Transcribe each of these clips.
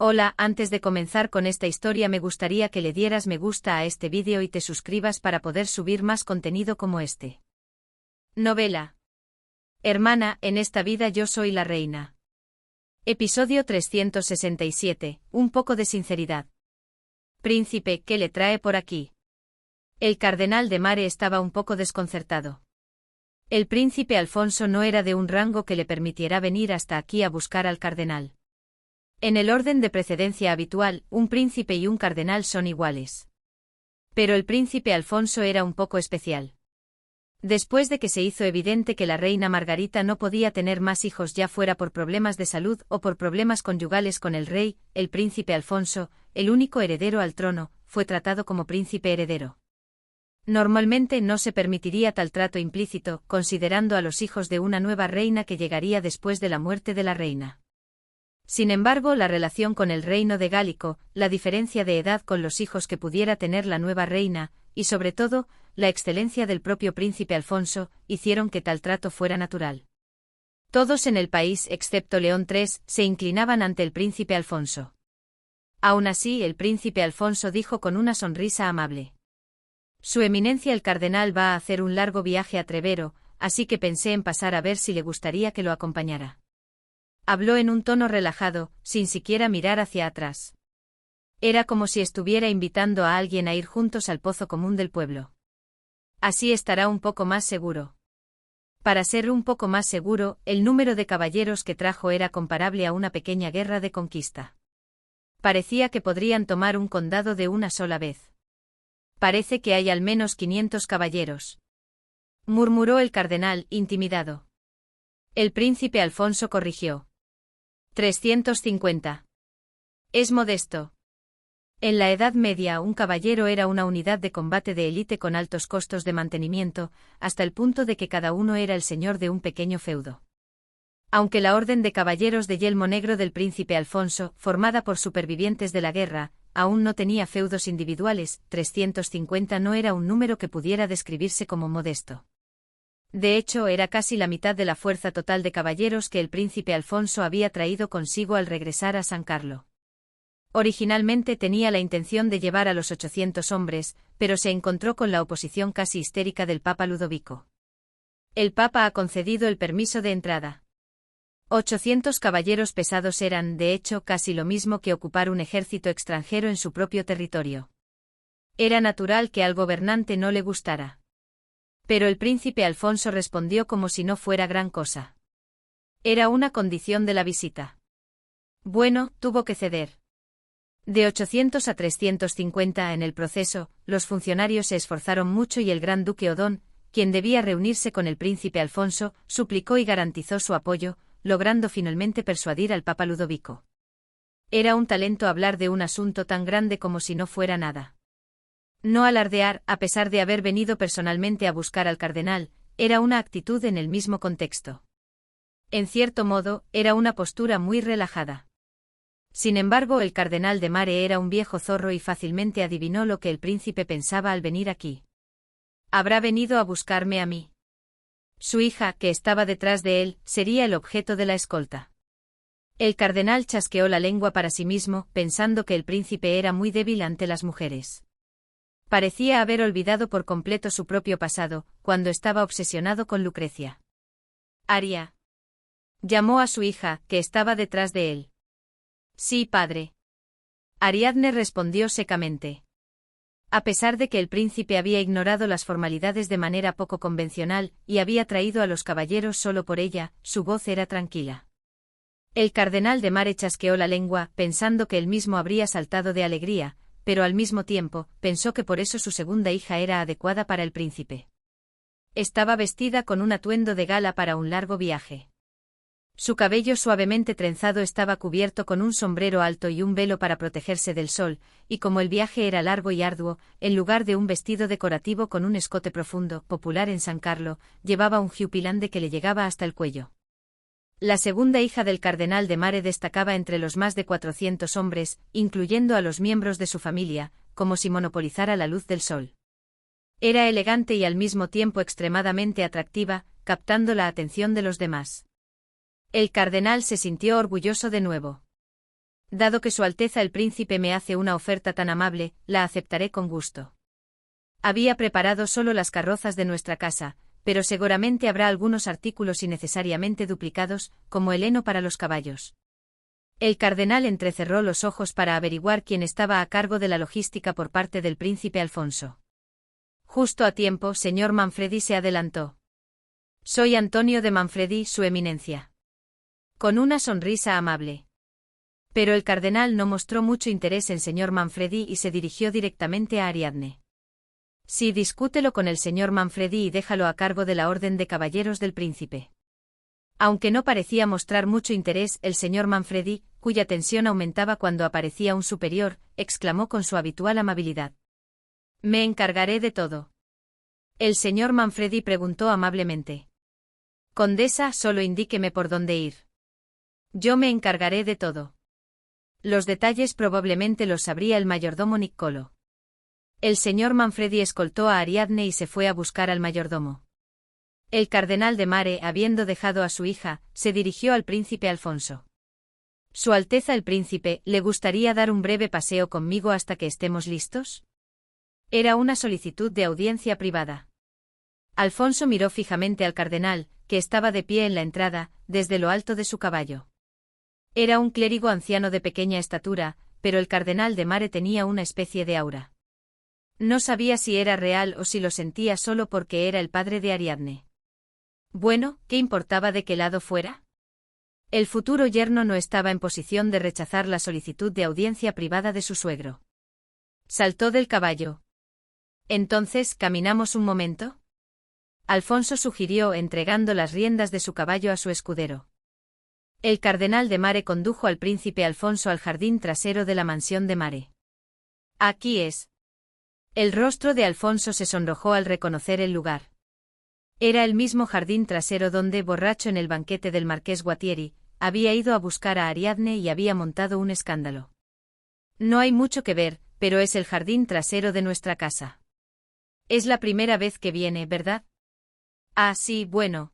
Hola, antes de comenzar con esta historia me gustaría que le dieras me gusta a este vídeo y te suscribas para poder subir más contenido como este. Novela. Hermana, en esta vida yo soy la reina. Episodio 367, un poco de sinceridad. Príncipe, ¿qué le trae por aquí? El cardenal de Mare estaba un poco desconcertado. El príncipe Alfonso no era de un rango que le permitiera venir hasta aquí a buscar al cardenal. En el orden de precedencia habitual, un príncipe y un cardenal son iguales. Pero el príncipe Alfonso era un poco especial. Después de que se hizo evidente que la reina Margarita no podía tener más hijos ya fuera por problemas de salud o por problemas conyugales con el rey, el príncipe Alfonso, el único heredero al trono, fue tratado como príncipe heredero. Normalmente no se permitiría tal trato implícito, considerando a los hijos de una nueva reina que llegaría después de la muerte de la reina. Sin embargo, la relación con el reino de Gálico, la diferencia de edad con los hijos que pudiera tener la nueva reina, y sobre todo, la excelencia del propio príncipe Alfonso, hicieron que tal trato fuera natural. Todos en el país, excepto León III, se inclinaban ante el príncipe Alfonso. Aún así, el príncipe Alfonso dijo con una sonrisa amable: Su eminencia el cardenal va a hacer un largo viaje a Trevero, así que pensé en pasar a ver si le gustaría que lo acompañara. Habló en un tono relajado, sin siquiera mirar hacia atrás. Era como si estuviera invitando a alguien a ir juntos al pozo común del pueblo. Así estará un poco más seguro. Para ser un poco más seguro, el número de caballeros que trajo era comparable a una pequeña guerra de conquista. Parecía que podrían tomar un condado de una sola vez. Parece que hay al menos 500 caballeros, murmuró el cardenal, intimidado. El príncipe Alfonso corrigió: 350. Es modesto. En la Edad Media un caballero era una unidad de combate de élite con altos costos de mantenimiento, hasta el punto de que cada uno era el señor de un pequeño feudo. Aunque la Orden de Caballeros de Yelmo Negro del príncipe Alfonso, formada por supervivientes de la guerra, aún no tenía feudos individuales, 350 no era un número que pudiera describirse como modesto. De hecho, era casi la mitad de la fuerza total de caballeros que el príncipe Alfonso había traído consigo al regresar a San Carlo. Originalmente tenía la intención de llevar a los 800 hombres, pero se encontró con la oposición casi histérica del Papa Ludovico. El Papa ha concedido el permiso de entrada. 800 caballeros pesados eran, de hecho, casi lo mismo que ocupar un ejército extranjero en su propio territorio. Era natural que al gobernante no le gustara. Pero el príncipe Alfonso respondió como si no fuera gran cosa. Era una condición de la visita. Bueno, tuvo que ceder. De 800 a 350 en el proceso, los funcionarios se esforzaron mucho y el gran duque Odón, quien debía reunirse con el príncipe Alfonso, suplicó y garantizó su apoyo, logrando finalmente persuadir al Papa Ludovico. Era un talento hablar de un asunto tan grande como si no fuera nada. No alardear, a pesar de haber venido personalmente a buscar al cardenal, era una actitud en el mismo contexto. En cierto modo, era una postura muy relajada. Sin embargo, el cardenal de Mare era un viejo zorro y fácilmente adivinó lo que el príncipe pensaba al venir aquí. ¿Habrá venido a buscarme a mí? Su hija, que estaba detrás de él, sería el objeto de la escolta. El cardenal chasqueó la lengua para sí mismo, pensando que el príncipe era muy débil ante las mujeres. Parecía haber olvidado por completo su propio pasado, cuando estaba obsesionado con Lucrecia. Aria. Llamó a su hija, que estaba detrás de él. Sí, padre. Ariadne respondió secamente. A pesar de que el príncipe había ignorado las formalidades de manera poco convencional, y había traído a los caballeros solo por ella, su voz era tranquila. El cardenal de Mare chasqueó la lengua, pensando que él mismo habría saltado de alegría, pero al mismo tiempo, pensó que por eso su segunda hija era adecuada para el príncipe. Estaba vestida con un atuendo de gala para un largo viaje. Su cabello suavemente trenzado estaba cubierto con un sombrero alto y un velo para protegerse del sol, y como el viaje era largo y arduo, en lugar de un vestido decorativo con un escote profundo, popular en San Carlo, llevaba un jiupilande que le llegaba hasta el cuello. La segunda hija del cardenal de Mare destacaba entre los más de 400 hombres, incluyendo a los miembros de su familia, como si monopolizara la luz del sol. Era elegante y al mismo tiempo extremadamente atractiva, captando la atención de los demás. El cardenal se sintió orgulloso de nuevo. Dado que Su Alteza el Príncipe me hace una oferta tan amable, la aceptaré con gusto. Había preparado solo las carrozas de nuestra casa, pero seguramente habrá algunos artículos innecesariamente duplicados, como el heno para los caballos. El cardenal entrecerró los ojos para averiguar quién estaba a cargo de la logística por parte del príncipe Alfonso. Justo a tiempo, señor Manfredi se adelantó. Soy Antonio de Manfredi, su eminencia. Con una sonrisa amable. Pero el cardenal no mostró mucho interés en señor Manfredi y se dirigió directamente a Ariadne. Sí, discútelo con el señor Manfredi y déjalo a cargo de la orden de caballeros del príncipe. Aunque no parecía mostrar mucho interés, el señor Manfredi, cuya tensión aumentaba cuando aparecía un superior, exclamó con su habitual amabilidad. Me encargaré de todo. El señor Manfredi preguntó amablemente. Condesa, solo indíqueme por dónde ir. Yo me encargaré de todo. Los detalles probablemente los sabría el mayordomo Niccolo. El señor Manfredi escoltó a Ariadne y se fue a buscar al mayordomo. El cardenal de Mare, habiendo dejado a su hija, se dirigió al príncipe Alfonso. Su Alteza el Príncipe, ¿le gustaría dar un breve paseo conmigo hasta que estemos listos? Era una solicitud de audiencia privada. Alfonso miró fijamente al cardenal, que estaba de pie en la entrada, desde lo alto de su caballo. Era un clérigo anciano de pequeña estatura, pero el cardenal de Mare tenía una especie de aura. No sabía si era real o si lo sentía solo porque era el padre de Ariadne. Bueno, ¿qué importaba de qué lado fuera? El futuro yerno no estaba en posición de rechazar la solicitud de audiencia privada de su suegro. Saltó del caballo. Entonces, ¿caminamos un momento? Alfonso sugirió, entregando las riendas de su caballo a su escudero. El cardenal de Mare condujo al príncipe Alfonso al jardín trasero de la mansión de Mare. Aquí es. El rostro de Alfonso se sonrojó al reconocer el lugar. Era el mismo jardín trasero donde, borracho en el banquete del marqués Guattieri, había ido a buscar a Ariadne y había montado un escándalo. No hay mucho que ver, pero es el jardín trasero de nuestra casa. Es la primera vez que viene, ¿verdad? Ah, sí, bueno.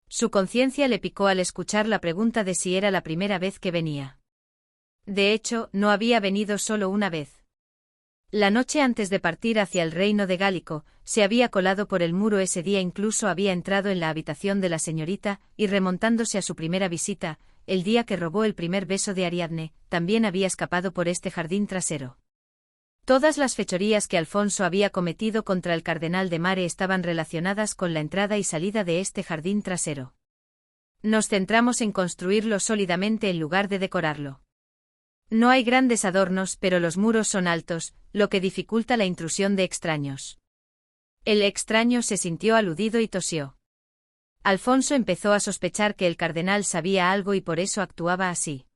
Su conciencia le picó al escuchar la pregunta de si era la primera vez que venía. De hecho, no había venido solo una vez. La noche antes de partir hacia el reino de Gálico, se había colado por el muro ese día, incluso había entrado en la habitación de la señorita, y remontándose a su primera visita, el día que robó el primer beso de Ariadne, también había escapado por este jardín trasero. Todas las fechorías que Alfonso había cometido contra el cardenal de Mare estaban relacionadas con la entrada y salida de este jardín trasero. Nos centramos en construirlo sólidamente en lugar de decorarlo. No hay grandes adornos, pero los muros son altos, lo que dificulta la intrusión de extraños. El extraño se sintió aludido y tosió. Alfonso empezó a sospechar que el cardenal sabía algo y por eso actuaba así.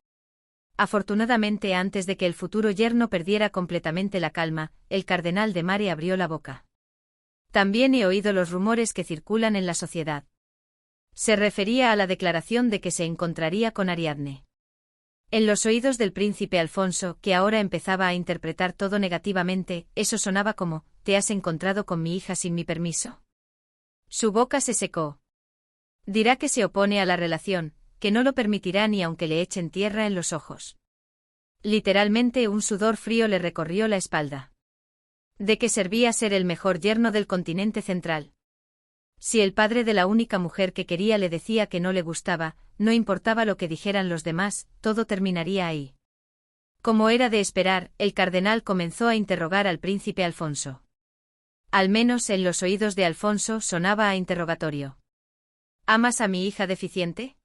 Afortunadamente, antes de que el futuro yerno perdiera completamente la calma, el cardenal de Mare abrió la boca. También he oído los rumores que circulan en la sociedad. Se refería a la declaración de que se encontraría con Ariadne. En los oídos del príncipe Alfonso, que ahora empezaba a interpretar todo negativamente, eso sonaba como, ¿te has encontrado con mi hija sin mi permiso? Su boca se secó. Dirá que se opone a la relación, que no lo permitirá ni aunque le echen tierra en los ojos. Literalmente un sudor frío le recorrió la espalda. ¿De qué servía ser el mejor yerno del continente central? Si el padre de la única mujer que quería le decía que no le gustaba, no importaba lo que dijeran los demás, todo terminaría ahí. Como era de esperar, el cardenal comenzó a interrogar al príncipe Alfonso. Al menos en los oídos de Alfonso sonaba a interrogatorio. ¿Amas a mi hija deficiente?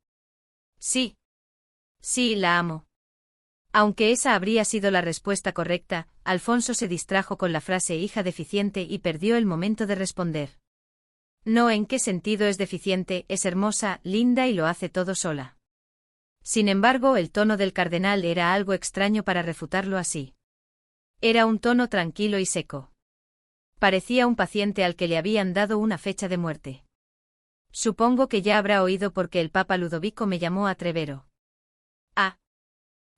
Sí. Sí, la amo. Aunque esa habría sido la respuesta correcta, Alfonso se distrajo con la frase hija deficiente y perdió el momento de responder. No, ¿en qué sentido es deficiente? Es hermosa, linda y lo hace todo sola. Sin embargo, el tono del cardenal era algo extraño para refutarlo así. Era un tono tranquilo y seco. Parecía un paciente al que le habían dado una fecha de muerte. Supongo que ya habrá oído porque el Papa Ludovico me llamó Atrevero. Ah.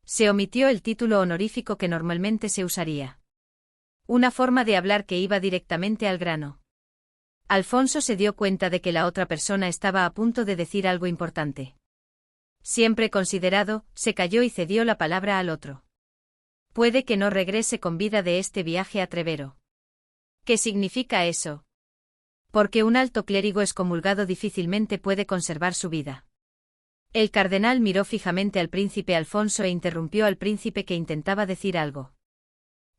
Se omitió el título honorífico que normalmente se usaría. Una forma de hablar que iba directamente al grano. Alfonso se dio cuenta de que la otra persona estaba a punto de decir algo importante. Siempre considerado, se calló y cedió la palabra al otro. Puede que no regrese con vida de este viaje a Trevero. ¿Qué significa eso? Porque un alto clérigo excomulgado difícilmente puede conservar su vida. El cardenal miró fijamente al príncipe Alfonso e interrumpió al príncipe que intentaba decir algo.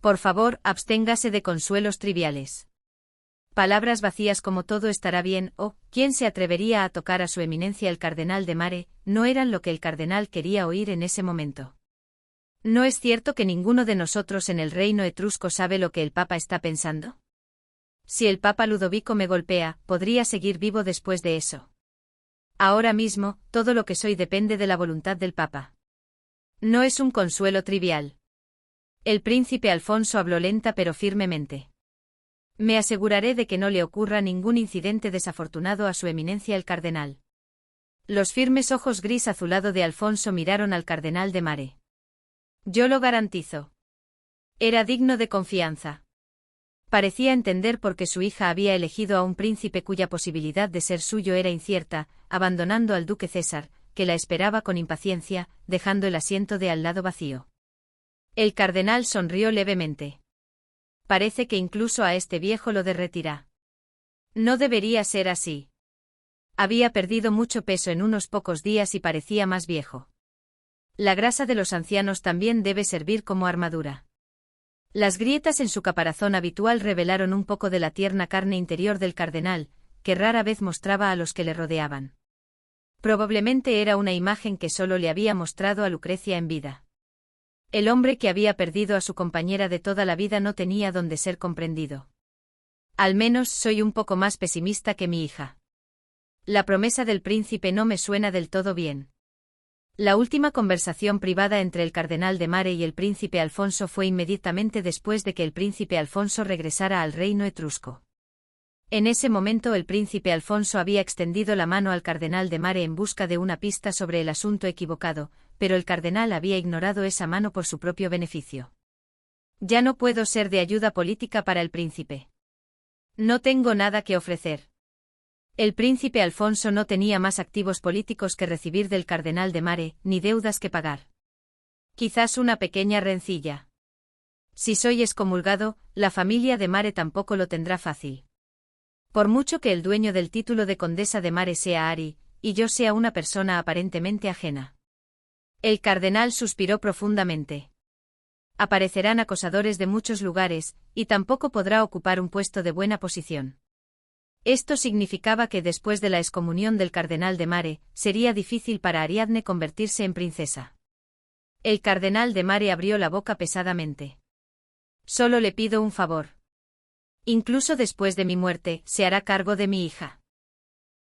Por favor, absténgase de consuelos triviales. Palabras vacías como todo estará bien o ¿quién se atrevería a tocar a su eminencia el cardenal de Mare? No eran lo que el cardenal quería oír en ese momento. ¿No es cierto que ninguno de nosotros en el reino etrusco sabe lo que el Papa está pensando? Si el Papa Ludovico me golpea, podría seguir vivo después de eso. Ahora mismo, todo lo que soy depende de la voluntad del Papa. No es un consuelo trivial. El príncipe Alfonso habló lenta pero firmemente. Me aseguraré de que no le ocurra ningún incidente desafortunado a su eminencia el cardenal. Los firmes ojos gris azulado de Alfonso miraron al cardenal de Mare. Yo lo garantizo. Era digno de confianza. Parecía entender por qué su hija había elegido a un príncipe cuya posibilidad de ser suyo era incierta, abandonando al duque César, que la esperaba con impaciencia, dejando el asiento de al lado vacío. El cardenal sonrió levemente. Parece que incluso a este viejo lo derretirá. No debería ser así. Había perdido mucho peso en unos pocos días y parecía más viejo. La grasa de los ancianos también debe servir como armadura. Las grietas en su caparazón habitual revelaron un poco de la tierna carne interior del cardenal, que rara vez mostraba a los que le rodeaban. Probablemente era una imagen que solo le había mostrado a Lucrecia en vida. El hombre que había perdido a su compañera de toda la vida no tenía donde ser comprendido. Al menos soy un poco más pesimista que mi hija. La promesa del príncipe no me suena del todo bien. La última conversación privada entre el cardenal de Mare y el príncipe Alfonso fue inmediatamente después de que el príncipe Alfonso regresara al reino etrusco. En ese momento el príncipe Alfonso había extendido la mano al cardenal de Mare en busca de una pista sobre el asunto equivocado, pero el cardenal había ignorado esa mano por su propio beneficio. Ya no puedo ser de ayuda política para el príncipe. No tengo nada que ofrecer. El príncipe Alfonso no tenía más activos políticos que recibir del cardenal de Mare, ni deudas que pagar. Quizás una pequeña rencilla. Si soy excomulgado, la familia de Mare tampoco lo tendrá fácil. Por mucho que el dueño del título de condesa de Mare sea Ari, y yo sea una persona aparentemente ajena. El cardenal suspiró profundamente. Aparecerán acosadores de muchos lugares, y tampoco podrá ocupar un puesto de buena posición. Esto significaba que después de la excomunión del cardenal de Mare, sería difícil para Ariadne convertirse en princesa. El cardenal de Mare abrió la boca pesadamente. Solo le pido un favor. Incluso después de mi muerte, se hará cargo de mi hija.